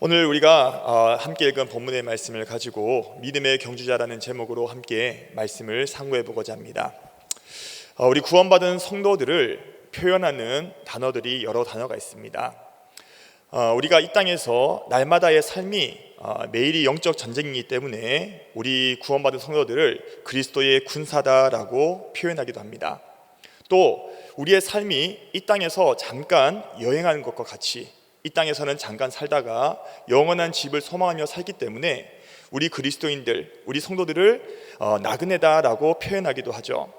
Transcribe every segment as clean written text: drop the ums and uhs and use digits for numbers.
오늘 우리가 함께 읽은 본문의 말씀을 가지고 믿음의 경주자라는 제목으로 함께 말씀을 상고해 보고자 합니다. 우리 구원받은 성도들을 표현하는 단어들이 여러 단어가 있습니다. 우리가 이 땅에서 날마다의 삶이 매일이 영적 전쟁이기 때문에 우리 구원받은 성도들을 그리스도의 군사다라고 표현하기도 합니다. 또 우리의 삶이 이 땅에서 잠깐 여행하는 것과 같이 이 땅에서는 잠깐 살다가 영원한 집을 소망하며 살기 때문에 우리 그리스도인들, 우리 성도들을 나그네다라고 표현하기도 하죠.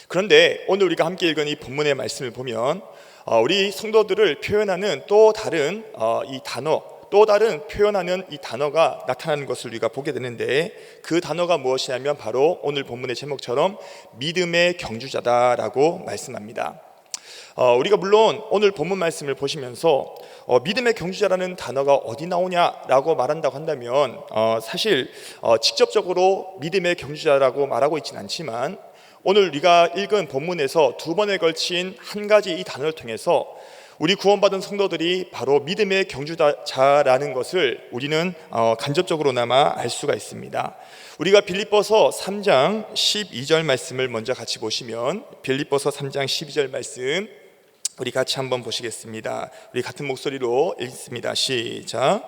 그런데 오늘 우리가 함께 읽은 이 본문의 말씀을 보면 우리 성도들을 표현하는 또 다른 이 단어, 또 다른 표현하는 이 단어가 나타나는 것을 우리가 보게 되는데, 그 단어가 무엇이냐면 바로 오늘 본문의 제목처럼 믿음의 경주자다라고 말씀합니다. 우리가 물론 오늘 본문 말씀을 보시면서 믿음의 경주자라는 단어가 어디 나오냐라고 말한다고 한다면 사실 직접적으로 믿음의 경주자라고 말하고 있지는 않지만, 오늘 우리가 읽은 본문에서 두 번에 걸친 한 가지 이 단어를 통해서 우리 구원받은 성도들이 바로 믿음의 경주자라는 것을 우리는 간접적으로나마 알 수가 있습니다. 우리가 빌립보서 3장 12절 말씀을 먼저 같이 보시면, 빌립보서 3장 12절 말씀 우리 같이 한번 보시겠습니다. 우리 같은 목소리로 읽습니다. 시작.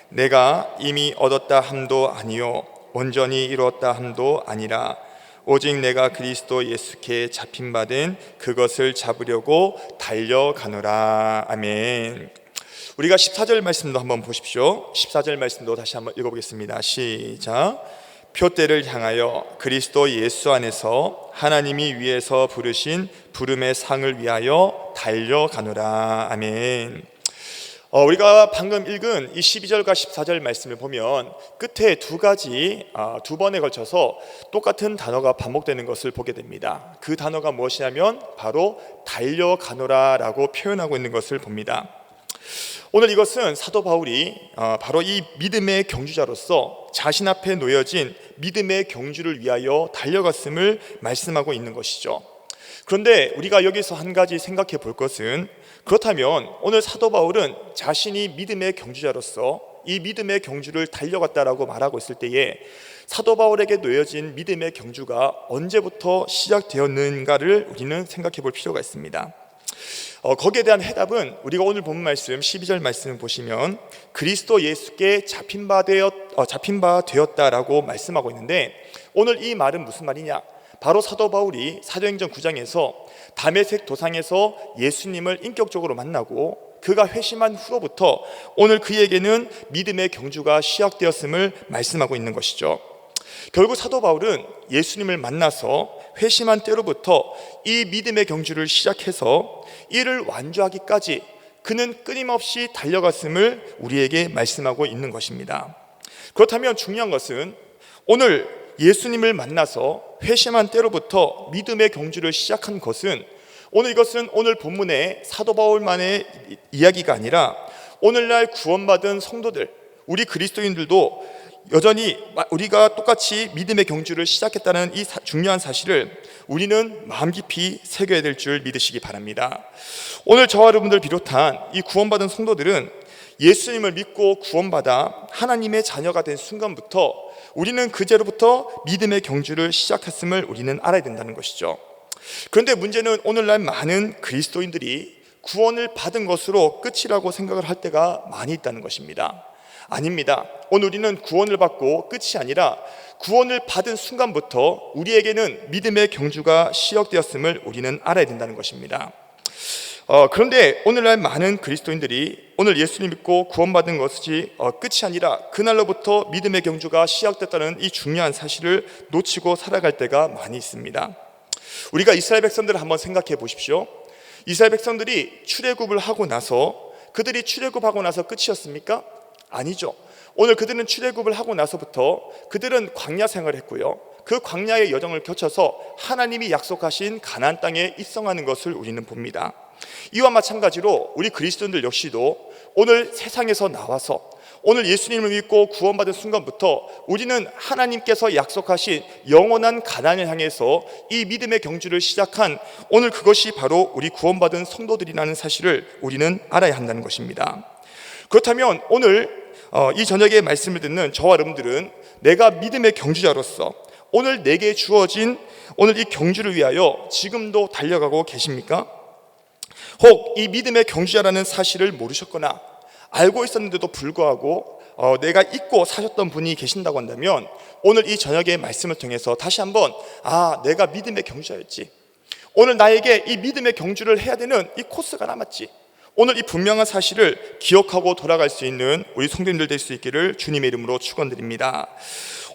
내가 이미 얻었다 함도 아니요 온전히 이루었다 함도 아니라 오직 내가 그리스도 예수께 잡힌 바된 그것을 잡으려고 달려가노라. 아멘. 우리가 14절 말씀도 한번 보십시오. 14절 말씀도 다시 한번 읽어보겠습니다. 시작. 표대를 향하여 그리스도 예수 안에서 하나님이 위에서 부르신 부름의 상을 위하여 달려가노라. 아멘. 우리가 방금 읽은 이 12절과 14절 말씀을 보면 끝에 두 번에 걸쳐서 똑같은 단어가 반복되는 것을 보게 됩니다. 그 단어가 무엇이냐면 바로 달려가노라라고 표현하고 있는 것을 봅니다. 오늘 이것은 사도 바울이 바로 이 믿음의 경주자로서 자신 앞에 놓여진 믿음의 경주를 위하여 달려갔음을 말씀하고 있는 것이죠. 그런데 우리가 여기서 한 가지 생각해 볼 것은, 그렇다면 오늘 사도 바울은 자신이 믿음의 경주자로서 이 믿음의 경주를 달려갔다라고 말하고 있을 때에 사도 바울에게 놓여진 믿음의 경주가 언제부터 시작되었는가를 우리는 생각해 볼 필요가 있습니다. 거기에 대한 해답은 우리가 오늘 본 말씀 12절 말씀을 보시면 그리스도 예수께 잡힌 바 되었다라고 말씀하고 있는데, 오늘 이 말은 무슨 말이냐? 바로 사도 바울이 사도행전 9장에서 다메섹 도상에서 예수님을 인격적으로 만나고 그가 회심한 후로부터 오늘 그에게는 믿음의 경주가 시작되었음을 말씀하고 있는 것이죠. 결국 사도 바울은 예수님을 만나서 회심한 때로부터 이 믿음의 경주를 시작해서 이를 완주하기까지 그는 끊임없이 달려갔음을 우리에게 말씀하고 있는 것입니다. 그렇다면 중요한 것은 오늘 예수님을 만나서 회심한 때로부터 믿음의 경주를 시작한 것은 이것은 오늘 본문의 사도 바울만의 이야기가 아니라 오늘날 구원받은 성도들, 우리 그리스도인들도 여전히 우리가 똑같이 믿음의 경주를 시작했다는 이 중요한 사실을 우리는 마음 깊이 새겨야 될 줄 믿으시기 바랍니다. 오늘 저와 여러분들 비롯한 이 구원받은 성도들은 예수님을 믿고 구원받아 하나님의 자녀가 된 순간부터 우리는 그제로부터 믿음의 경주를 시작했음을 우리는 알아야 된다는 것이죠. 그런데 문제는 오늘날 많은 그리스도인들이 구원을 받은 것으로 끝이라고 생각을 할 때가 많이 있다는 것입니다. 아닙니다. 오늘 우리는 구원을 받고 끝이 아니라 구원을 받은 순간부터 우리에게는 믿음의 경주가 시작되었음을 우리는 알아야 된다는 것입니다. 그런데 오늘날 많은 그리스도인들이 오늘 예수님 믿고 구원받은 것이 끝이 아니라 그날로부터 믿음의 경주가 시작됐다는 이 중요한 사실을 놓치고 살아갈 때가 많이 있습니다. 우리가 이스라엘 백성들을 한번 생각해 보십시오. 이스라엘 백성들이 출애굽을 하고 나서 그들이 출애굽하고 나서 끝이었습니까? 아니죠. 오늘 그들은 출애굽을 하고 나서부터 그들은 광야 생활을 했고요, 그 광야의 여정을 거쳐서 하나님이 약속하신 가나안 땅에 입성하는 것을 우리는 봅니다. 이와 마찬가지로 우리 그리스도인들 역시도 오늘 세상에서 나와서 오늘 예수님을 믿고 구원받은 순간부터 우리는 하나님께서 약속하신 영원한 가나안을 향해서 이 믿음의 경주를 시작한 오늘 그것이 바로 우리 구원받은 성도들이라는 사실을 우리는 알아야 한다는 것입니다. 그렇다면 오늘 이 저녁에 말씀을 듣는 저와 여러분들은 내가 믿음의 경주자로서 오늘 내게 주어진 오늘 이 경주를 위하여 지금도 달려가고 계십니까? 혹 이 믿음의 경주자라는 사실을 모르셨거나 알고 있었는데도 불구하고 내가 잊고 사셨던 분이 계신다고 한다면 오늘 이 저녁의 말씀을 통해서 다시 한번 내가 믿음의 경주자였지, 오늘 나에게 이 믿음의 경주를 해야 되는 이 코스가 남았지, 오늘 이 분명한 사실을 기억하고 돌아갈 수 있는 우리 성도님들 될 수 있기를 주님의 이름으로 축원드립니다.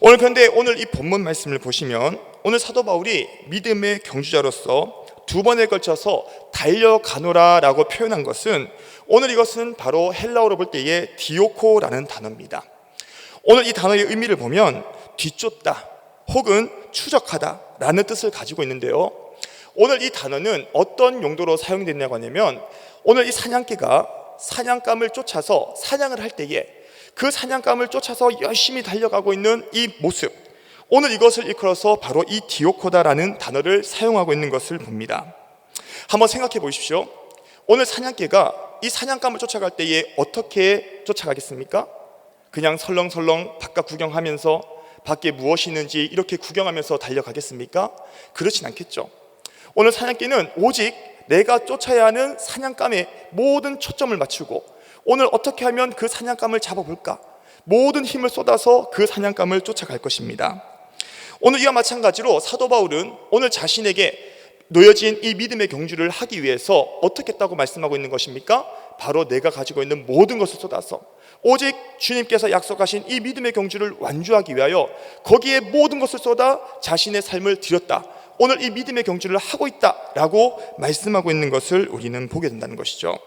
그런데 오늘 이 본문 말씀을 보시면 오늘 사도 바울이 믿음의 경주자로서 두 번에 걸쳐서 달려가노라 라고 표현한 것은 오늘 이것은 바로 헬라어로 볼 때의 디오코라는 단어입니다. 오늘 이 단어의 의미를 보면 뒤쫓다 혹은 추적하다 라는 뜻을 가지고 있는데요, 오늘 이 단어는 어떤 용도로 사용됐냐고 하냐면 오늘 이 사냥개가 사냥감을 쫓아서 사냥을 할 때에 그 사냥감을 쫓아서 열심히 달려가고 있는 이 모습, 오늘 이것을 일컬어서 바로 이 디오코다라는 단어를 사용하고 있는 것을 봅니다. 한번 생각해 보십시오. 오늘 사냥개가 이 사냥감을 쫓아갈 때에 어떻게 쫓아가겠습니까? 그냥 설렁설렁 바깥 구경하면서 밖에 무엇이 있는지 이렇게 구경하면서 달려가겠습니까? 그렇진 않겠죠. 오늘 사냥개는 오직 내가 쫓아야 하는 사냥감에 모든 초점을 맞추고 오늘 어떻게 하면 그 사냥감을 잡아볼까? 모든 힘을 쏟아서 그 사냥감을 쫓아갈 것입니다. 오늘 이와 마찬가지로 사도 바울은 오늘 자신에게 놓여진 이 믿음의 경주를 하기 위해서 어떻게 했다고 말씀하고 있는 것입니까? 바로 내가 가지고 있는 모든 것을 쏟아서 오직 주님께서 약속하신 이 믿음의 경주를 완주하기 위하여 거기에 모든 것을 쏟아 자신의 삶을 드렸다, 오늘 이 믿음의 경주를 하고 있다라고 말씀하고 있는 것을 우리는 보게 된다는 것이죠.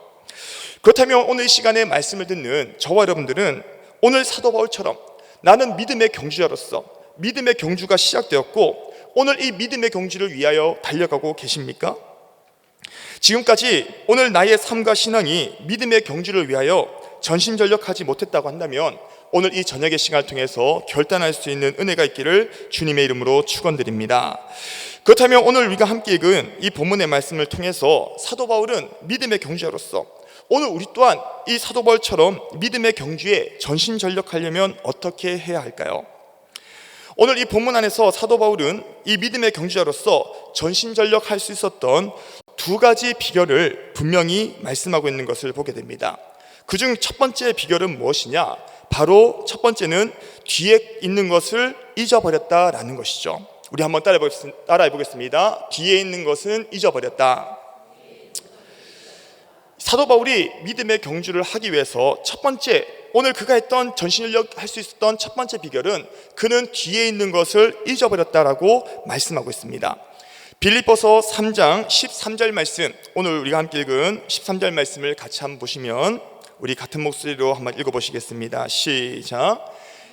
그렇다면 오늘 이 시간에 말씀을 듣는 저와 여러분들은 오늘 사도 바울처럼 나는 믿음의 경주자로서 믿음의 경주가 시작되었고 오늘 이 믿음의 경주를 위하여 달려가고 계십니까? 지금까지 오늘 나의 삶과 신앙이 믿음의 경주를 위하여 전심전력하지 못했다고 한다면 오늘 이 저녁의 시간을 통해서 결단할 수 있는 은혜가 있기를 주님의 이름으로 축원드립니다. 그렇다면 오늘 우리가 함께 읽은 이 본문의 말씀을 통해서 사도 바울은 믿음의 경주자로서 오늘 우리 또한 이 사도 바울처럼 믿음의 경주에 전심전력하려면 어떻게 해야 할까요? 오늘 이 본문 안에서 사도 바울은 이 믿음의 경주자로서 전심전력할 수 있었던 두 가지 비결을 분명히 말씀하고 있는 것을 보게 됩니다. 그중 첫 번째 비결은 무엇이냐? 바로 첫 번째는 뒤에 있는 것을 잊어버렸다라는 것이죠. 우리 한번 따라해 보겠습니다. 뒤에 있는 것은 잊어버렸다. 사도 바울이 믿음의 경주를 하기 위해서 첫 번째, 오늘 그가 했던 전심전력 할 수 있었던 첫 번째 비결은 그는 뒤에 있는 것을 잊어버렸다라고 말씀하고 있습니다. 빌립보서 3장 13절 말씀, 오늘 우리가 함께 읽은 13절 말씀을 같이 한번 보시면 우리 같은 목소리로 한번 읽어보시겠습니다. 시작.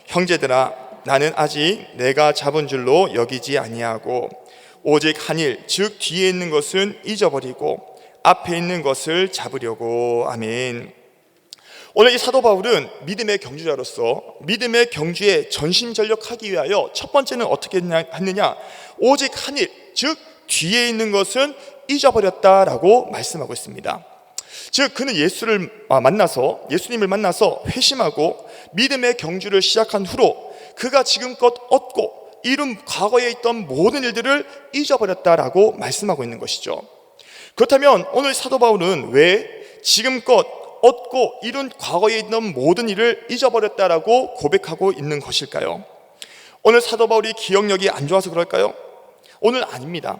형제들아, 나는 아직 내가 잡은 줄로 여기지 아니하고 오직 한 일, 즉 뒤에 있는 것은 잊어버리고 앞에 있는 것을 잡으려고. 아멘. 오늘 이 사도 바울은 믿음의 경주자로서 믿음의 경주에 전심전력하기 위하여 첫 번째는 어떻게 했느냐? 오직 한 일, 즉 뒤에 있는 것은 잊어버렸다라고 말씀하고 있습니다. 즉 그는 예수님을 만나서 회심하고 믿음의 경주를 시작한 후로 그가 지금껏 얻고 이룬 과거에 있던 모든 일들을 잊어버렸다라고 말씀하고 있는 것이죠. 그렇다면 오늘 사도 바울은 왜 지금껏 얻고 이룬 과거에 있던 모든 일을 잊어버렸다라고 고백하고 있는 것일까요? 오늘 사도 바울이 기억력이 안 좋아서 그럴까요? 오늘 아닙니다.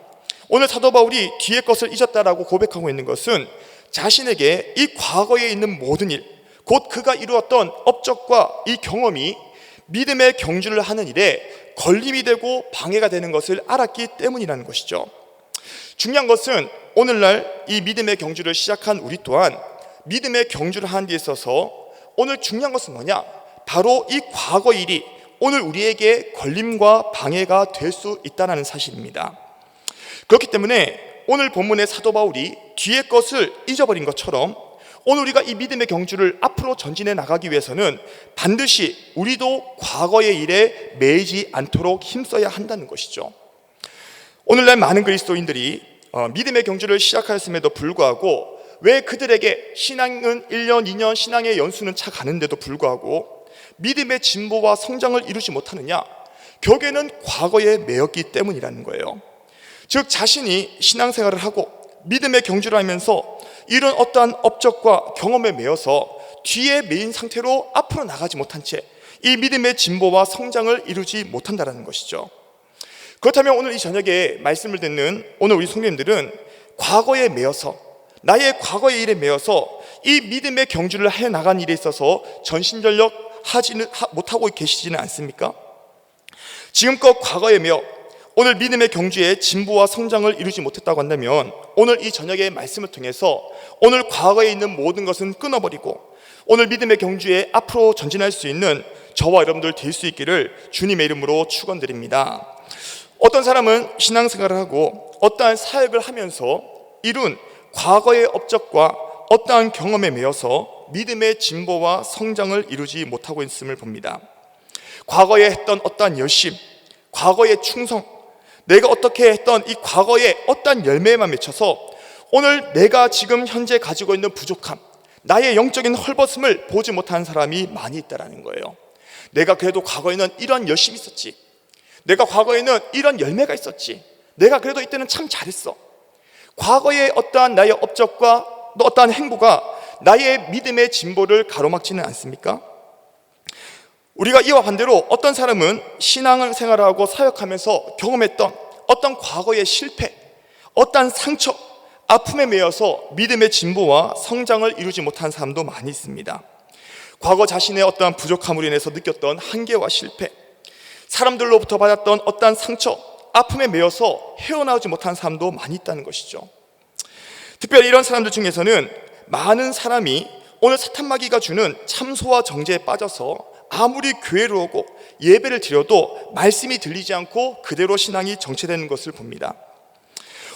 오늘 사도 바울이 뒤의 것을 잊었다라고 고백하고 있는 것은 자신에게 이 과거에 있는 모든 일, 곧 그가 이루었던 업적과 이 경험이 믿음의 경주를 하는 일에 걸림이 되고 방해가 되는 것을 알았기 때문이라는 것이죠. 중요한 것은 오늘날 이 믿음의 경주를 시작한 우리 또한 믿음의 경주를 하는 데 있어서 오늘 중요한 것은 뭐냐? 바로 이 과거 일이 오늘 우리에게 걸림과 방해가 될 수 있다는 사실입니다. 그렇기 때문에 오늘 본문의 사도 바울이 뒤의 것을 잊어버린 것처럼 오늘 우리가 이 믿음의 경주를 앞으로 전진해 나가기 위해서는 반드시 우리도 과거의 일에 매이지 않도록 힘써야 한다는 것이죠. 오늘날 많은 그리스도인들이 믿음의 경주를 시작하였음에도 불구하고 왜 그들에게 신앙은 1년, 2년, 신앙의 연수는 차 가는데도 불구하고 믿음의 진보와 성장을 이루지 못하느냐? 결국에는 과거에 매였기 때문이라는 거예요. 즉 자신이 신앙생활을 하고 믿음의 경주를 하면서 이런 어떠한 업적과 경험에 매여서 뒤에 매인 상태로 앞으로 나가지 못한 채 이 믿음의 진보와 성장을 이루지 못한다는 것이죠. 그렇다면 오늘 이 저녁에 말씀을 듣는 오늘 우리 성도님들은 과거에 매여서, 나의 과거의 일에 매여서 이 믿음의 경주를 해나간 일에 있어서 전신전력 못하고 계시지는 않습니까? 지금껏 과거에 매여 오늘 믿음의 경주에 진보와 성장을 이루지 못했다고 한다면 오늘 이 저녁의 말씀을 통해서 오늘 과거에 있는 모든 것은 끊어버리고 오늘 믿음의 경주에 앞으로 전진할 수 있는 저와 여러분들 될 수 있기를 주님의 이름으로 축원드립니다. 어떤 사람은 신앙생활을 하고 어떠한 사역을 하면서 이룬 과거의 업적과 어떠한 경험에 매여서 믿음의 진보와 성장을 이루지 못하고 있음을 봅니다. 과거에 했던 어떠한 열심, 과거의 충성, 내가 어떻게 했던 이 과거의 어떠한 열매에만 맺혀서 오늘 내가 지금 현재 가지고 있는 부족함, 나의 영적인 헐벗음을 보지 못하는 사람이 많이 있다는 거예요. 내가 그래도 과거에는 이런 열심이 있었지, 내가 과거에는 이런 열매가 있었지, 내가 그래도 이때는 참 잘했어. 과거의 어떠한 나의 업적과 또 어떠한 행보가 나의 믿음의 진보를 가로막지는 않습니까? 우리가 이와 반대로 어떤 사람은 신앙을 생활하고 사역하면서 경험했던 어떤 과거의 실패, 어떠한 상처, 아픔에 매여서 믿음의 진보와 성장을 이루지 못한 사람도 많이 있습니다. 과거 자신의 어떠한 부족함으로 인해서 느꼈던 한계와 실패, 사람들로부터 받았던 어떠한 상처, 아픔에 매여서 헤어나오지 못한 사람도 많이 있다는 것이죠. 특별히 이런 사람들 중에서는 많은 사람이 오늘 사탄마귀가 주는 참소와 정죄에 빠져서 아무리 교회를 오고 예배를 드려도 말씀이 들리지 않고 그대로 신앙이 정체되는 것을 봅니다.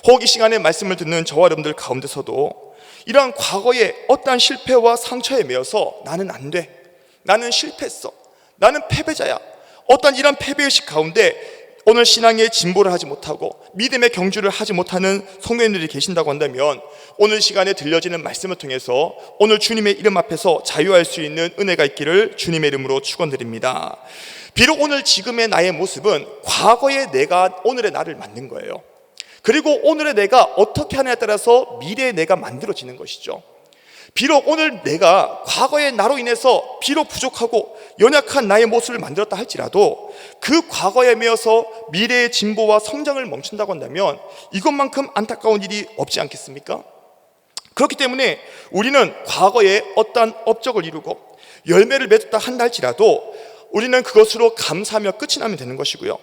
혹 이 시간에 말씀을 듣는 저와 여러분들 가운데서도 이러한 과거의 어떠한 실패와 상처에 매여서 나는 안 돼, 나는 실패했어, 나는 패배자야, 어떤 이런 패배의식 가운데 오늘 신앙의 진보를 하지 못하고 믿음의 경주를 하지 못하는 성도님들이 계신다고 한다면 오늘 시간에 들려지는 말씀을 통해서 오늘 주님의 이름 앞에서 자유할 수 있는 은혜가 있기를 주님의 이름으로 축원드립니다. 비록 오늘 지금의 나의 모습은 과거의 내가 오늘의 나를 만든 거예요. 그리고 오늘의 내가 어떻게 하느냐에 따라서 미래의 내가 만들어지는 것이죠. 비록 오늘 내가 과거의 나로 인해서 비록 부족하고 연약한 나의 모습을 만들었다 할지라도 그 과거에 매여서 미래의 진보와 성장을 멈춘다고 한다면 이것만큼 안타까운 일이 없지 않겠습니까? 그렇기 때문에 우리는 과거에 어떠한 업적을 이루고 열매를 맺었다 한다 할지라도 우리는 그것으로 감사하며 끝이 나면 되는 것이고요.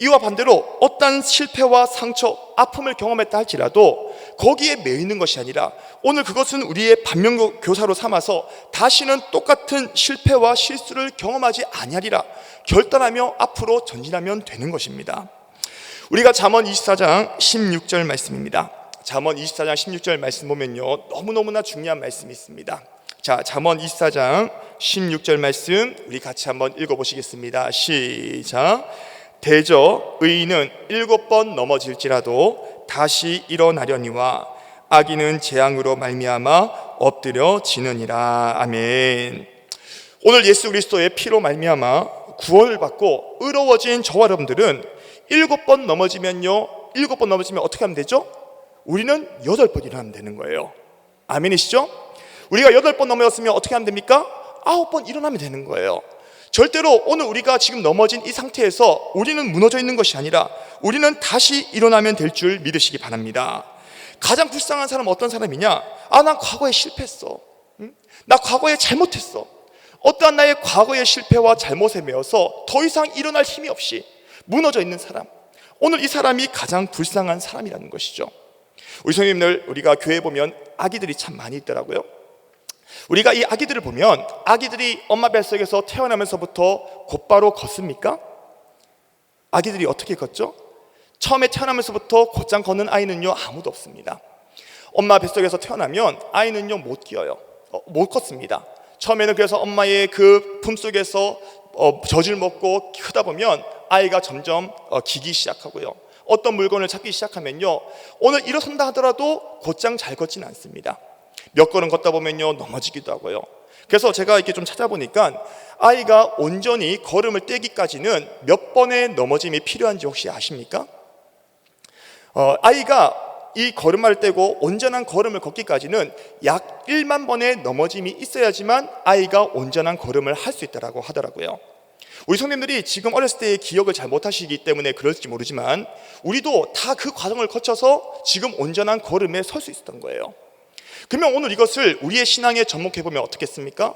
이와 반대로 어떠한 실패와 상처, 아픔을 경험했다 할지라도 거기에 매이는 것이 아니라 오늘 그것은 우리의 반면교사로 삼아서 다시는 똑같은 실패와 실수를 경험하지 아니하리라 결단하며 앞으로 전진하면 되는 것입니다. 우리가 잠언 24장 16절 말씀입니다. 잠언 24장 16절 말씀 보면요, 너무너무나 중요한 말씀이 있습니다. 자, 잠언 24장 16절 말씀 우리 같이 한번 읽어보시겠습니다. 시작. 대저 의인은 7번 넘어질지라도 다시 일어나려니와 악인은 재앙으로 말미암아 엎드려지느니라. 아멘. 오늘 예수 그리스도의 피로 말미암아 구원을 받고 의로워진 저와 여러분들은 7번 넘어지면요, 7번 넘어지면 어떻게 하면 되죠? 우리는 8번 일어나면 되는 거예요. 아멘이시죠? 우리가 8번 넘어졌으면 어떻게 하면 됩니까? 9번 일어나면 되는 거예요. 절대로 오늘 우리가 지금 넘어진 이 상태에서 우리는 무너져 있는 것이 아니라 우리는 다시 일어나면 될 줄 믿으시기 바랍니다. 가장 불쌍한 사람은 어떤 사람이냐? 난 과거에 실패했어. 나 과거에 잘못했어. 어떠한 나의 과거의 실패와 잘못에 매여서 더 이상 일어날 힘이 없이 무너져 있는 사람, 오늘 이 사람이 가장 불쌍한 사람이라는 것이죠. 우리 성도님들, 우리가 교회에 보면 아기들이 참 많이 있더라고요. 우리가 이 아기들을 보면 아기들이 엄마 뱃속에서 태어나면서부터 곧바로 걷습니까? 아기들이 어떻게 걷죠? 처음에 태어나면서부터 곧장 걷는 아이는요, 아무도 없습니다. 엄마 뱃속에서 태어나면 아이는요, 못 기어요. 못 걷습니다. 처음에는 그래서 엄마의 그 품속에서 젖을 먹고 크다 보면 아이가 점점 기기 시작하고요, 어떤 물건을 찾기 시작하면요, 오늘 일어선다 하더라도 곧장 잘 걷지는 않습니다. 몇 걸음 걷다 보면요 넘어지기도 하고요. 그래서 제가 이렇게 좀 찾아보니까 아이가 온전히 걸음을 떼기까지는 몇 번의 넘어짐이 필요한지 혹시 아십니까? 아이가 이 걸음마를 떼고 온전한 걸음을 걷기까지는 약 1만 번의 넘어짐이 있어야지만 아이가 온전한 걸음을 할 수 있다고 하더라고요. 우리 성도님들이 지금 어렸을 때의 기억을 잘 못하시기 때문에 그럴지 모르지만 우리도 다 그 과정을 거쳐서 지금 온전한 걸음에 설 수 있었던 거예요. 그러면 오늘 이것을 우리의 신앙에 접목해보면 어떻겠습니까?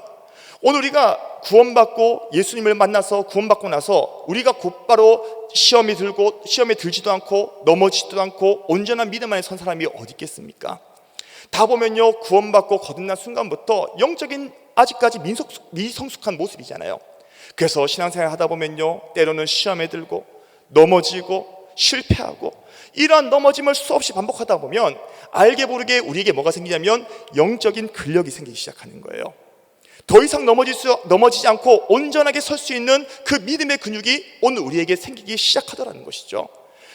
오늘 우리가 구원받고 예수님을 만나서 구원받고 나서 우리가 곧바로 시험에 들지도 않고 넘어지지도 않고 온전한 믿음 안에 선 사람이 어디 있겠습니까? 다 보면요 구원받고 거듭난 순간부터 영적인 아직까지 미성숙한 모습이잖아요. 그래서 신앙생활 하다 보면요 때로는 시험에 들고 넘어지고 실패하고 이러한 넘어짐을 수없이 반복하다 보면 알게 모르게 우리에게 뭐가 생기냐면 영적인 근력이 생기기 시작하는 거예요. 더 이상 넘어지지 않고 온전하게 설 수 있는 그 믿음의 근육이 오늘 우리에게 생기기 시작하더라는 것이죠.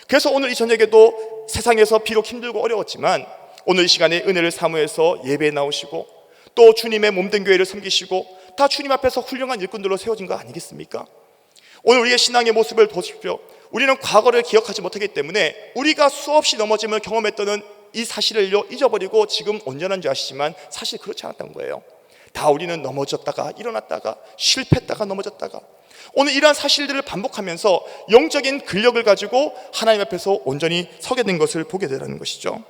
그래서 오늘 이 저녁에도 세상에서 비록 힘들고 어려웠지만 오늘 이 시간에 은혜를 사모해서 예배에 나오시고 또 주님의 몸된 교회를 섬기시고 다 주님 앞에서 훌륭한 일꾼들로 세워진 거 아니겠습니까? 오늘 우리의 신앙의 모습을 보십시오. 우리는 과거를 기억하지 못하기 때문에 우리가 수없이 넘어짐을 경험했던 이 사실을 잊어버리고 지금 온전한 줄 아시지만 사실 그렇지 않았던 거예요. 다 우리는 넘어졌다가 일어났다가 실패했다가 넘어졌다가 오늘 이러한 사실들을 반복하면서 영적인 근력을 가지고 하나님 앞에서 온전히 서게 된 것을 보게 되라는 것이죠.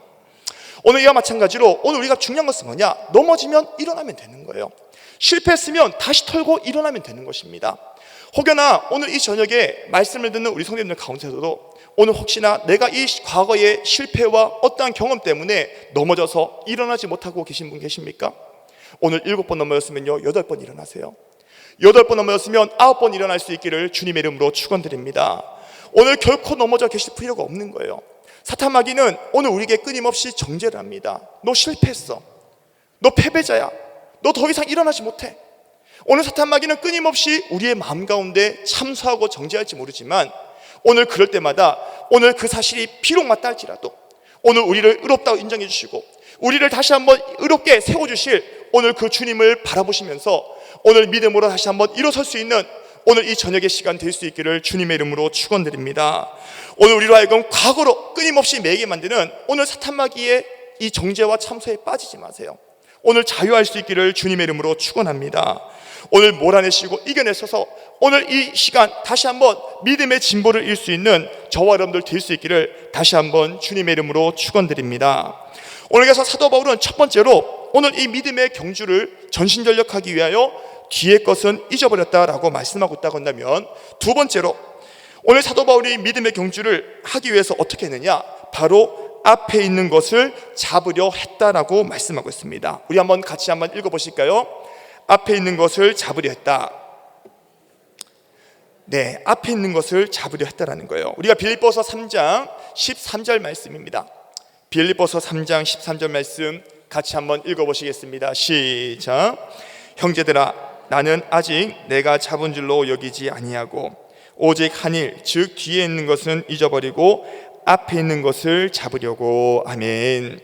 오늘 이와 마찬가지로 오늘 우리가 중요한 것은 뭐냐? 넘어지면 일어나면 되는 거예요. 실패했으면 다시 털고 일어나면 되는 것입니다. 혹여나 오늘 이 저녁에 말씀을 듣는 우리 성도님들 가운데서도 오늘 혹시나 내가 이 과거의 실패와 어떠한 경험 때문에 넘어져서 일어나지 못하고 계신 분 계십니까? 오늘 7번 넘어졌으면요 8번 일어나세요. 8번 넘어졌으면 9번 일어날 수 있기를 주님의 이름으로 축원드립니다. 오늘 결코 넘어져 계실 필요가 없는 거예요. 사탄마귀는 오늘 우리에게 끊임없이 정죄를 합니다. 너 실패했어. 너 패배자야. 너 더 이상 일어나지 못해. 오늘 사탄마귀는 끊임없이 우리의 마음 가운데 참소하고 정죄할지 모르지만 오늘 그럴 때마다 오늘 그 사실이 비록 맞다 할지라도 오늘 우리를 의롭다고 인정해 주시고 우리를 다시 한번 의롭게 세워주실 오늘 그 주님을 바라보시면서 오늘 믿음으로 다시 한번 일어설 수 있는 오늘 이 저녁의 시간 될 수 있기를 주님의 이름으로 축원드립니다. 오늘 우리로 하여금 과거로 끊임없이 매게 만드는 오늘 사탄마귀의 이 정죄와 참소에 빠지지 마세요. 오늘 자유할 수 있기를 주님의 이름으로 축원합니다. 오늘 몰아내시고 이겨내셔서 오늘 이 시간 다시 한번 믿음의 진보를 이룰 수 있는 저와 여러분들 될 수 있기를 다시 한번 주님의 이름으로 축원드립니다. 오늘 그래서 사도 바울은 첫 번째로 오늘 이 믿음의 경주를 전신전력하기 위하여 뒤의 것은 잊어버렸다라고 말씀하고 있다고 한다면 두 번째로 오늘 사도 바울이 믿음의 경주를 하기 위해서 어떻게 했느냐? 바로 앞에 있는 것을 잡으려 했다라고 말씀하고 있습니다. 우리 한번 같이 한번 읽어보실까요? 앞에 있는 것을 잡으려 했다. 네, 앞에 있는 것을 잡으려 했다라는 거예요. 우리가 빌립보서 3장 13절 말씀입니다. 빌립보서 3장 13절 말씀 같이 한번 읽어보시겠습니다. 시작. 형제들아, 나는 아직 내가 잡은 줄로 여기지 아니하고 오직 한 일, 즉 뒤에 있는 것은 잊어버리고 앞에 있는 것을 잡으려고. 아멘.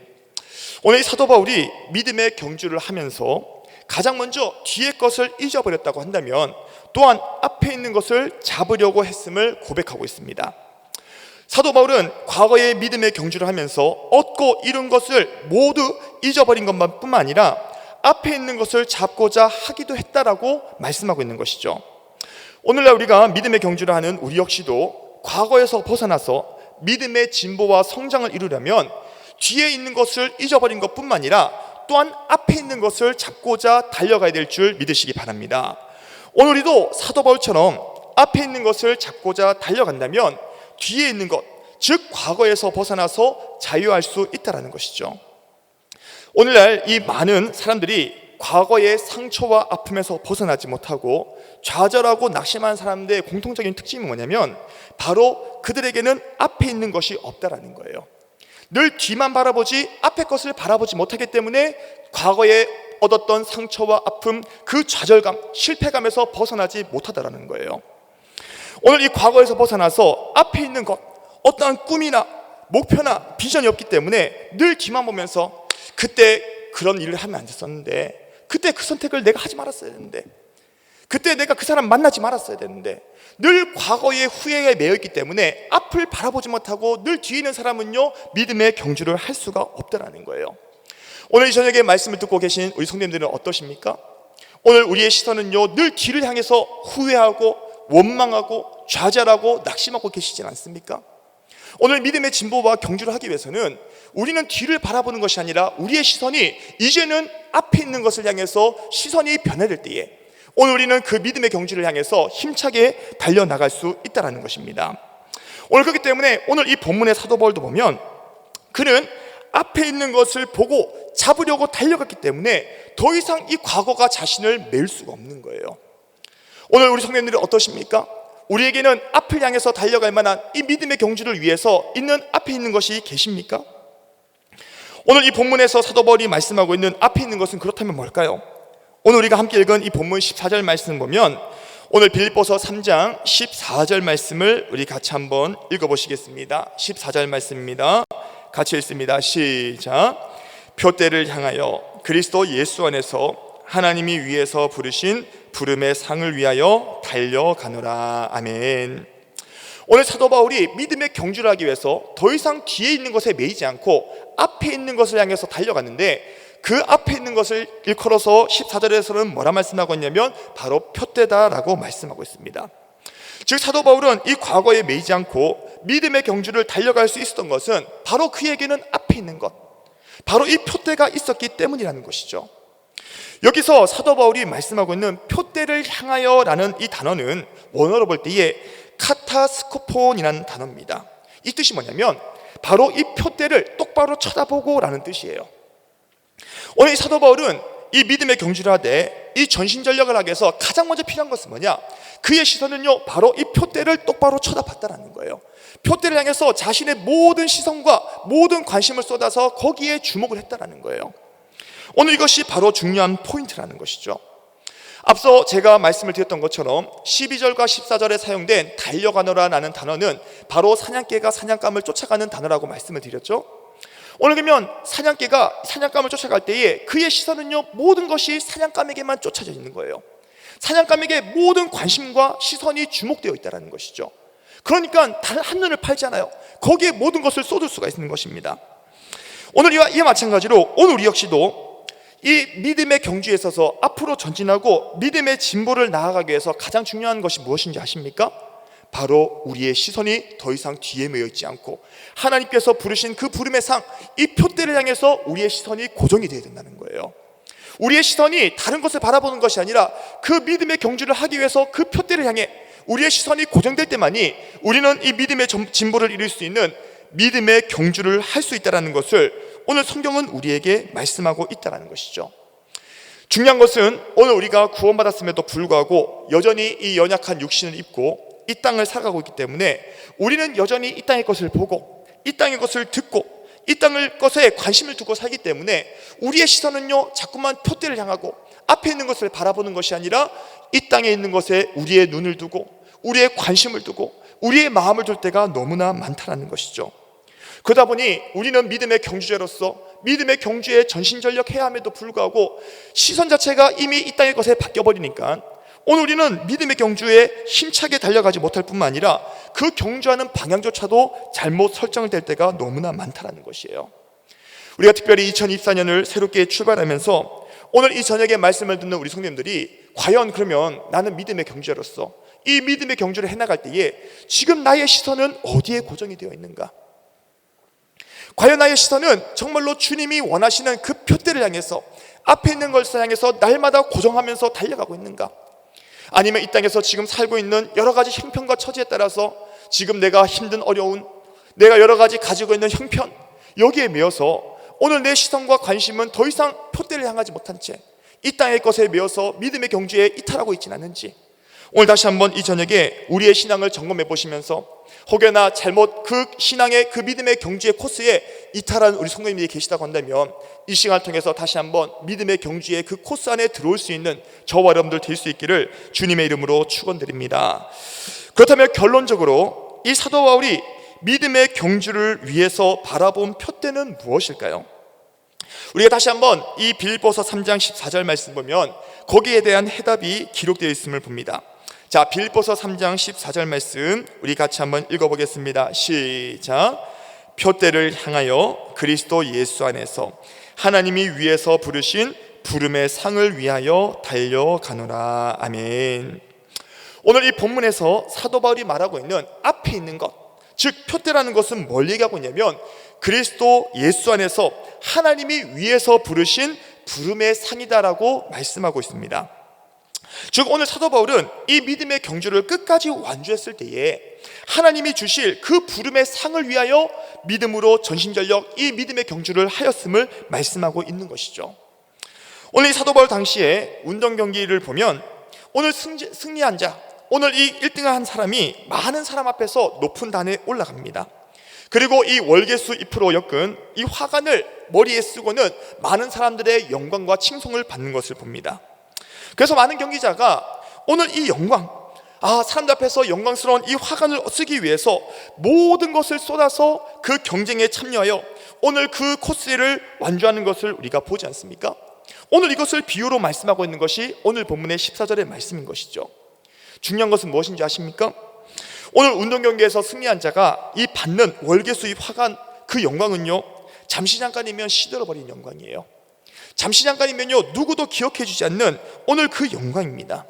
오늘 사도 바울이 믿음의 경주를 하면서 가장 먼저 뒤의 것을 잊어버렸다고 한다면 또한 앞에 있는 것을 잡으려고 했음을 고백하고 있습니다. 사도 바울은 과거의 믿음의 경주를 하면서 얻고 이룬 것을 모두 잊어버린 것만 뿐만 아니라 앞에 있는 것을 잡고자 하기도 했다라고 말씀하고 있는 것이죠. 오늘날 우리가 믿음의 경주를 하는 우리 역시도 과거에서 벗어나서 믿음의 진보와 성장을 이루려면 뒤에 있는 것을 잊어버린 것뿐만 아니라 또한 앞에 있는 것을 잡고자 달려가야 될 줄 믿으시기 바랍니다. 오늘 우리도 사도 바울처럼 앞에 있는 것을 잡고자 달려간다면 뒤에 있는 것, 즉 과거에서 벗어나서 자유할 수 있다는 것이죠. 오늘날 이 많은 사람들이 과거의 상처와 아픔에서 벗어나지 못하고 좌절하고 낙심하는 사람들의 공통적인 특징이 뭐냐면 바로 그들에게는 앞에 있는 것이 없다라는 거예요. 늘 뒤만 바라보지 앞에 것을 바라보지 못하기 때문에 과거에 얻었던 상처와 아픔, 그 좌절감, 실패감에서 벗어나지 못하다라는 거예요. 오늘 이 과거에서 벗어나서 앞에 있는 것, 어떠한 꿈이나 목표나 비전이 없기 때문에 늘 뒤만 보면서 그때 그런 일을 하면 안 됐었는데, 그때 그 선택을 내가 하지 말았어야 되는데, 그때 내가 그 사람 만나지 말았어야 되는데, 늘 과거의 후회에 매여 있기 때문에 앞을 바라보지 못하고 늘 뒤에 있는 사람은요 믿음의 경주를 할 수가 없다라는 거예요. 오늘 이 저녁에 말씀을 듣고 계신 우리 성도님들은 어떠십니까? 오늘 우리의 시선은요 늘 뒤를 향해서 후회하고 원망하고 좌절하고 낙심하고 계시진 않습니까? 오늘 믿음의 진보와 경주를 하기 위해서는 우리는 뒤를 바라보는 것이 아니라 우리의 시선이 이제는 앞에 있는 것을 향해서 시선이 변화될 때에 오늘 우리는 그 믿음의 경주를 향해서 힘차게 달려나갈 수 있다는 것입니다. 오늘 그렇기 때문에 오늘 이 본문의 사도 바울도 보면 그는 앞에 있는 것을 보고 잡으려고 달려갔기 때문에 더 이상 이 과거가 자신을 매일 수가 없는 거예요. 오늘 우리 성도님들이 어떠십니까? 우리에게는 앞을 향해서 달려갈 만한 이 믿음의 경주를 위해서 있는 앞에 있는 것이 계십니까? 오늘 이 본문에서 사도 바울이 말씀하고 있는 앞에 있는 것은 그렇다면 뭘까요? 오늘 우리가 함께 읽은 이 본문 14절 말씀을 보면 오늘 빌립보서 3장 14절 말씀을 우리 같이 한번 읽어보시겠습니다. 14절 말씀입니다. 같이 읽습니다. 시작. 표대를 향하여 그리스도 예수 안에서 하나님이 위에서 부르신 부름의 상을 위하여 달려가노라. 아멘. 오늘 사도 바울이 믿음의 경주를 하기 위해서 더 이상 뒤에 있는 것에 매이지 않고 앞에 있는 것을 향해서 달려갔는데 그 앞에 있는 것을 일컬어서 14절에서는 뭐라 말씀하고 있냐면 바로 표대다라고 말씀하고 있습니다. 즉 사도 바울은 이 과거에 매이지 않고 믿음의 경주를 달려갈 수 있었던 것은 바로 그에게는 앞에 있는 것, 바로 이 표대가 있었기 때문이라는 것이죠. 여기서 사도 바울이 말씀하고 있는 표대를 향하여 라는 이 단어는 원어로 볼 때에 카타스코폰이라는 단어입니다. 이 뜻이 뭐냐면 바로 이 표대를 똑바로 쳐다보고 라는 뜻이에요. 오늘 이 사도 바울은 이 믿음의 경주를 하되 이 전신전력을 하기 위해서 가장 먼저 필요한 것은 뭐냐? 그의 시선은요 바로 이 표대를 똑바로 쳐다봤다는 거예요. 표대를 향해서 자신의 모든 시선과 모든 관심을 쏟아서 거기에 주목을 했다는 거예요. 오늘 이것이 바로 중요한 포인트라는 것이죠. 앞서 제가 말씀을 드렸던 것처럼 12절과 14절에 사용된 달려가노라라는 단어는 바로 사냥개가 사냥감을 쫓아가는 단어라고 말씀을 드렸죠. 오늘 그러면 사냥개가 사냥감을 쫓아갈 때에 그의 시선은요 모든 것이 사냥감에게만 쫓아져 있는 거예요. 사냥감에게 모든 관심과 시선이 주목되어 있다는 것이죠. 그러니까 단 한눈을 팔잖아요. 거기에 모든 것을 쏟을 수가 있는 것입니다. 오늘 이와 마찬가지로 오늘 우리 역시도 이 믿음의 경주에 있어서 앞으로 전진하고 믿음의 진보를 나아가기 위해서 가장 중요한 것이 무엇인지 아십니까? 바로 우리의 시선이 더 이상 뒤에 매여 있지 않고 하나님께서 부르신 그 부름의 상, 이 표대를 향해서 우리의 시선이 고정이 되어야 된다는 거예요. 우리의 시선이 다른 것을 바라보는 것이 아니라 그 믿음의 경주를 하기 위해서 그 표대를 향해 우리의 시선이 고정될 때만이 우리는 이 믿음의 진보를 이룰 수 있는 믿음의 경주를 할 수 있다는 것을 오늘 성경은 우리에게 말씀하고 있다는 것이죠. 중요한 것은 오늘 우리가 구원받았음에도 불구하고 여전히 이 연약한 육신을 입고 이 땅을 살아가고 있기 때문에 우리는 여전히 이 땅의 것을 보고 이 땅의 것을 듣고 이 땅의 것에 관심을 두고 살기 때문에 우리의 시선은요 자꾸만 표대를 향하고 앞에 있는 것을 바라보는 것이 아니라 이 땅에 있는 것에 우리의 눈을 두고 우리의 관심을 두고 우리의 마음을 둘 때가 너무나 많다는 것이죠. 그러다 보니 우리는 믿음의 경주자로서 믿음의 경주에 전신전력해야 함에도 불구하고 시선 자체가 이미 이 땅의 것에 바뀌어버리니까 오늘 우리는 믿음의 경주에 힘차게 달려가지 못할 뿐만 아니라 그 경주하는 방향조차도 잘못 설정될 때가 너무나 많다는 것이에요. 우리가 특별히 2024년을 새롭게 출발하면서 오늘 이 저녁에 말씀을 듣는 우리 성도님들이 과연 그러면 나는 믿음의 경주자로서 이 믿음의 경주를 해나갈 때에 지금 나의 시선은 어디에 고정이 되어 있는가? 과연 나의 시선은 정말로 주님이 원하시는 그 표대를 향해서 앞에 있는 것을 향해서 날마다 고정하면서 달려가고 있는가? 아니면 이 땅에서 지금 살고 있는 여러 가지 형편과 처지에 따라서 지금 내가 힘든 어려운 내가 여러 가지 가지고 있는 형편 여기에 매여서 오늘 내 시선과 관심은 더 이상 표대를 향하지 못한 채 이 땅의 것에 매여서 믿음의 경주에 이탈하고 있지는 않은지 오늘 다시 한번 이 저녁에 우리의 신앙을 점검해 보시면서 혹여나 잘못 그 신앙의 그 믿음의 경주의 코스에 이탈한 우리 성도님들이 계시다고 한다면 이 시간을 통해서 다시 한번 믿음의 경주의 그 코스 안에 들어올 수 있는 저와 여러분들 될 수 있기를 주님의 이름으로 축원드립니다. 그렇다면 결론적으로 이 사도 바울이 믿음의 경주를 위해서 바라본 표대는 무엇일까요? 우리가 다시 한번 이 빌립보서 3장 14절 말씀 보면 거기에 대한 해답이 기록되어 있음을 봅니다. 자, 빌립보서 3장 14절 말씀 우리 같이 한번 읽어보겠습니다. 시작. 표대를 향하여 그리스도 예수 안에서 하나님이 위에서 부르신 부름의 상을 위하여 달려가노라. 아멘. 오늘 이 본문에서 사도 바울이 말하고 있는 앞에 있는 것, 즉 표대라는 것은 뭘 얘기하고 있냐면 그리스도 예수 안에서 하나님이 위에서 부르신 부름의 상이다라고 말씀하고 있습니다. 즉 오늘 사도 바울은 이 믿음의 경주를 끝까지 완주했을 때에 하나님이 주실 그 부름의 상을 위하여 믿음으로 전심전력 이 믿음의 경주를 하였음을 말씀하고 있는 것이죠. 오늘 이 사도 바울 당시에 운동 경기를 보면 오늘 승리한 자, 오늘 이 1등한 사람이 많은 사람 앞에서 높은 단에 올라갑니다. 그리고 이 월계수 잎으로 엮은 이 화관을 머리에 쓰고는 많은 사람들의 영광과 칭송을 받는 것을 봅니다. 그래서 많은 경기자가 오늘 이 영광, 사람들 앞에서 영광스러운 이 화관을 쓰기 위해서 모든 것을 쏟아서 그 경쟁에 참여하여 오늘 그 코스를 완주하는 것을 우리가 보지 않습니까? 오늘 이것을 비유로 말씀하고 있는 것이 오늘 본문의 14절의 말씀인 것이죠. 중요한 것은 무엇인지 아십니까? 오늘 운동 경기에서 승리한 자가 이 받는 월계수 잎 화관 그 영광은요, 잠시 잠깐이면 시들어버린 영광이에요. 잠시 잠깐이면요 누구도 기억해주지 않는 오늘 그 영광입니다.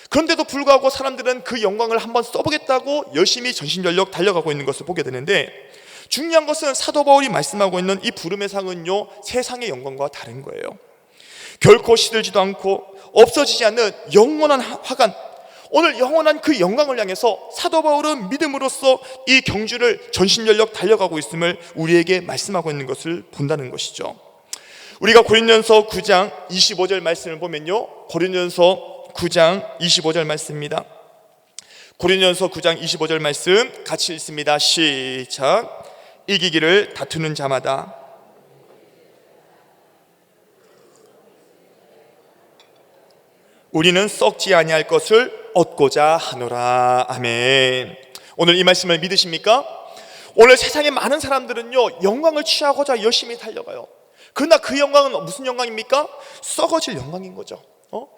그런데도 불구하고 사람들은 그 영광을 한번 써보겠다고 열심히 전심전력 달려가고 있는 것을 보게 되는데, 중요한 것은 사도 바울이 말씀하고 있는 이 부름의 상은요 세상의 영광과 다른 거예요. 결코 시들지도 않고 없어지지 않는 영원한 화관, 오늘 영원한 그 영광을 향해서 사도 바울은 믿음으로써 이 경주를 전심전력 달려가고 있음을 우리에게 말씀하고 있는 것을 본다는 것이죠. 우리가 고린도전서 9장 25절 말씀을 보면요, 고린도전서 9장 25절 말씀입니다. 고린도전서 9장 25절 말씀 같이 읽습니다. 시작. 이기기를 다투는 자마다 우리는 썩지 아니할 것을 얻고자 하노라. 아멘. 오늘 이 말씀을 믿으십니까? 오늘 세상에 많은 사람들은요 영광을 취하고자 열심히 달려가요. 그러나 그 영광은 무슨 영광입니까? 썩어질 영광인 거죠.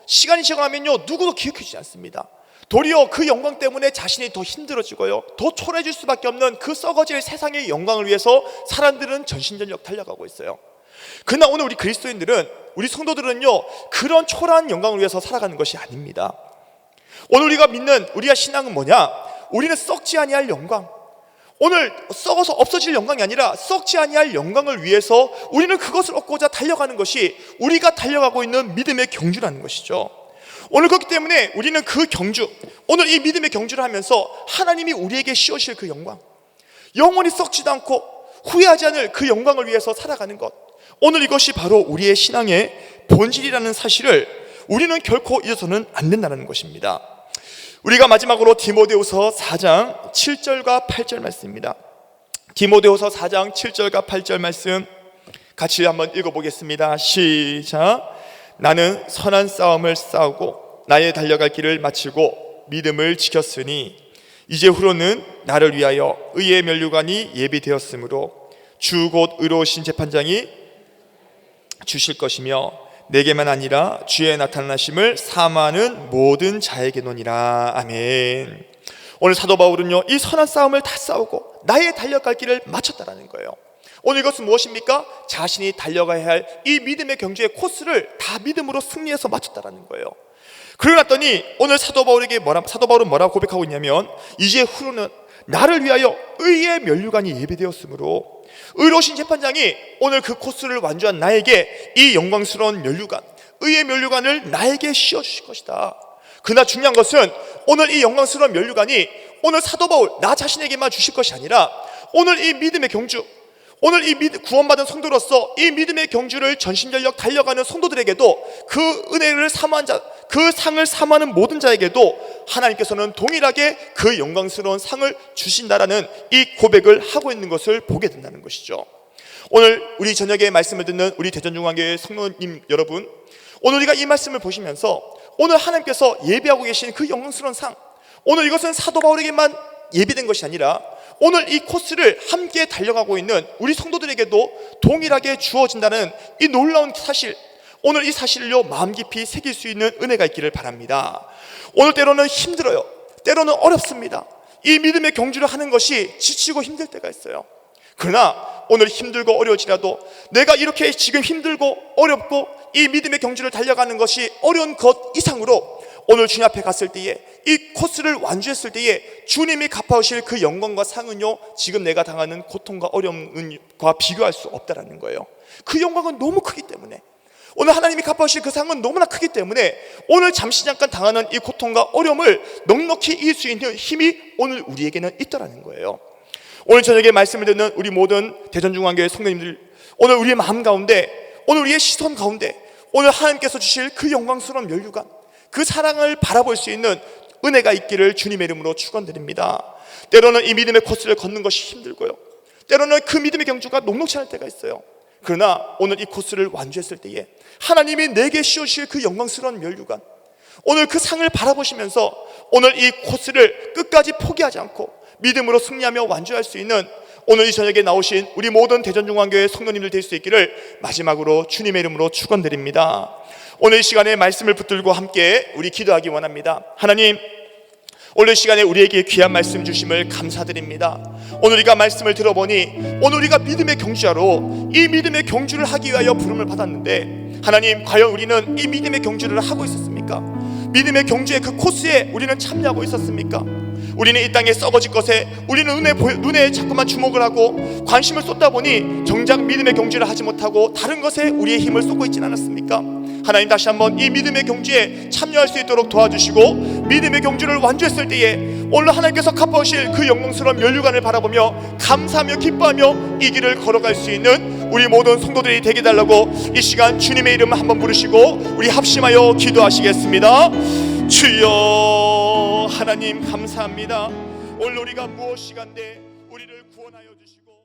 시간이 지나가면요 누구도 기억해주지 않습니다. 도리어 그 영광 때문에 자신이 더 힘들어지고요 더 초라해질 수밖에 없는 그 썩어질 세상의 영광을 위해서 사람들은 전심전력 달려가고 있어요. 그러나 오늘 우리 그리스도인들은, 우리 성도들은요 그런 초라한 영광을 위해서 살아가는 것이 아닙니다. 오늘 우리가 믿는 우리가 신앙은 뭐냐? 우리는 썩지 아니할 영광, 오늘 썩어서 없어질 영광이 아니라 썩지 아니할 영광을 위해서 우리는 그것을 얻고자 달려가는 것이 우리가 달려가고 있는 믿음의 경주라는 것이죠. 오늘 그렇기 때문에 우리는 그 경주, 오늘 이 믿음의 경주를 하면서 하나님이 우리에게 씌우실 그 영광, 영원히 썩지도 않고 후회하지 않을 그 영광을 위해서 살아가는 것, 오늘 이것이 바로 우리의 신앙의 본질이라는 사실을 우리는 결코 잊어서는 안 된다는 것입니다. 우리가 마지막으로 디모데후서 4장 7절과 8절 말씀입니다. 디모데후서 4장 7절과 8절 말씀 같이 한번 읽어보겠습니다. 시작. 나는 선한 싸움을 싸우고 나의 달려갈 길을 마치고 믿음을 지켰으니 이제 후로는 나를 위하여 의의 면류관이 예비되었으므로 주 곧 의로우신 재판장이 주실 것이며 내게만 아니라 주의 나타나심을 사모하는 모든 자에게노니라. 아멘. 오늘 사도 바울은요 이 선한 싸움을 다 싸우고 나의 달려갈 길을 마쳤다라는 거예요. 오늘 이것은 무엇입니까? 자신이 달려가야 할 이 믿음의 경주의 코스를 다 믿음으로 승리해서 마쳤다라는 거예요. 그러고 났더니 오늘 사도 바울은 뭐라고 고백하고 있냐면 이제 후로는 나를 위하여 의의 면류관이 예비되었으므로 의로우신 재판장이 오늘 그 코스를 완주한 나에게 이 영광스러운 면류관, 의의 면류관을 나에게 씌워주실 것이다. 그러나 중요한 것은 오늘 이 영광스러운 면류관이 오늘 사도 바울 나 자신에게만 주실 것이 아니라 오늘 이 믿음의 경주, 오늘 이 구원받은 성도로서 이 믿음의 경주를 전심전력 달려가는 성도들에게도 그 은혜를 사모한 자, 그 상을 사모하는 모든 자에게도 하나님께서는 동일하게 그 영광스러운 상을 주신다라는 이 고백을 하고 있는 것을 보게 된다는 것이죠. 오늘 우리 저녁에 말씀을 듣는 우리 대전중앙교회 성도님 여러분, 오늘 우리가 이 말씀을 보시면서 오늘 하나님께서 예비하고 계신 그 영광스러운 상, 오늘 이것은 사도 바울에게만 예비된 것이 아니라 오늘 이 코스를 함께 달려가고 있는 우리 성도들에게도 동일하게 주어진다는 이 놀라운 사실, 오늘 이 사실을요 마음 깊이 새길 수 있는 은혜가 있기를 바랍니다. 오늘 때로는 힘들어요. 때로는 어렵습니다. 이 믿음의 경주를 하는 것이 지치고 힘들 때가 있어요. 그러나 오늘 힘들고 어려울지라도 내가 이렇게 지금 힘들고 어렵고 이 믿음의 경주를 달려가는 것이 어려운 것 이상으로 오늘 주님 앞에 갔을 때에 이 코스를 완주했을 때에 주님이 갚아오실 그 영광과 상은요 지금 내가 당하는 고통과 어려움과 비교할 수 없다라는 거예요. 그 영광은 너무 크기 때문에, 오늘 하나님이 갚아오실 그 상은 너무나 크기 때문에 오늘 잠시 잠깐 당하는 이 고통과 어려움을 넉넉히 이길 수 있는 힘이 오늘 우리에게는 있더라는 거예요. 오늘 저녁에 말씀을 듣는 우리 모든 대전중앙교회 성도님들, 오늘 우리의 마음 가운데, 오늘 우리의 시선 가운데 오늘 하나님께서 주실 그 영광스러운 면류관, 그 사랑을 바라볼 수 있는 은혜가 있기를 주님의 이름으로 축원드립니다. 때로는 이 믿음의 코스를 걷는 것이 힘들고요, 때로는 그 믿음의 경주가 녹록지 않을 때가 있어요. 그러나 오늘 이 코스를 완주했을 때에 하나님이 내게 씌우실 그 영광스러운 면류관, 오늘 그 상을 바라보시면서 오늘 이 코스를 끝까지 포기하지 않고 믿음으로 승리하며 완주할 수 있는 오늘 이 저녁에 나오신 우리 모든 대전중앙교회 성도님들 될 수 있기를 마지막으로 주님의 이름으로 축원드립니다. 오늘 이 시간에 말씀을 붙들고 함께 우리 기도하기 원합니다. 하나님, 오늘 시간에 우리에게 귀한 말씀 주심을 감사드립니다. 오늘 우리가 말씀을 들어보니 오늘 우리가 믿음의 경주자로 이 믿음의 경주를 하기 위하여 부름을 받았는데, 하나님, 과연 우리는 이 믿음의 경주를 하고 있었습니까? 믿음의 경주의 그 코스에 우리는 참여하고 있었습니까? 우리는 이 땅에 썩어질 것에 우리는 눈에 자꾸만 주목을 하고 관심을 쏟다 보니 정작 믿음의 경주를 하지 못하고 다른 것에 우리의 힘을 쏟고 있지는 않았습니까? 하나님, 다시 한번 이 믿음의 경주에 참여할 수 있도록 도와주시고 믿음의 경주를 완주했을 때에 오늘 하나님께서 갚아오실 그 영광스러운 면류관을 바라보며 감사하며 기뻐하며 이 길을 걸어갈 수 있는 우리 모든 성도들이 되게 달라고 이 시간 주님의 이름을 한번 부르시고 우리 합심하여 기도하시겠습니다. 주여, 하나님 감사합니다. 오늘 우리가 무엇이간데 우리를 구원하여 주시고